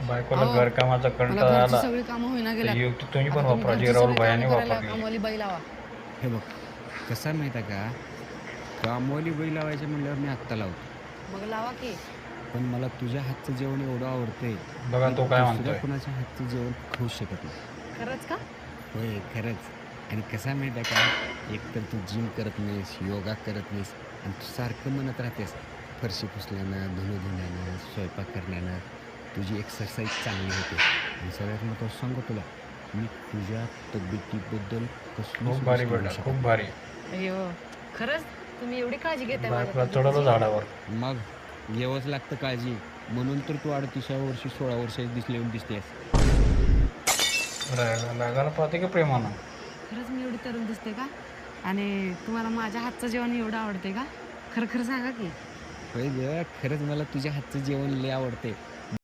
बायकोला अहो घरकामाचा मला कंटाळा घरची आला सगळी कामं होईना तर गेल्यात. युक्ती तुम्ही पण आता तुम्ही वापरा जी घरची राहुल सगळी भैयाने कामं करायला वापरली. कामवाली बाई लावा. हे बघ, कसं आहे माहीत आहे का, कामवाली बाई लावायचं म्हणल्यावर मी आत्ता लावतो. मग लावा की. पण मला तुझ्या हातचं जेवण एवढं आवडतंय, बघा मी तो काय दुसऱ्या म्हणतोय. कुणाच्या हातचं जेवण खाऊच शकत नाही. खरंच का? होय, खरंच. आणि कसं आहे माहीत आहे का, एकतर तू जिम करत नाहीस, योगा करत नाहीस आणि तू सारखं म्हणत राहतेस, फरशी पुसल्यानं, धुणं धुण्यानं, स्वयंपाक करण्यानं तुझी एक्सरसाइज चांगली होते. आणि सगळ्यात महत्त्वाचं सांगू तुला, मी तुझ्या तब्येतीबद्दल कसलीच खूप भारी रिस्क घेऊ बेटा, शकत खूप नाही. भारी. अय्यो, खरंच तुम्ही एवढी काळजी घेताय माझ्या बायकोला चढवलं तब्येतीची? झाडावर. मग घ्यावंच लागतं काळजी, म्हणून तर तू 38व्या वर्षी 16 वर्षाची दिसतेस. लागायला पाहते का प्रेमानं? खरंच मी एवढी तरुण दिसते का? आणि तुम्हाला माझ्या हातचं जेवण एवढं आवडते का? खरं खरं सांगा की. होय ग, खरंच मला तुझ्या हातचं जेवण लय आवडते.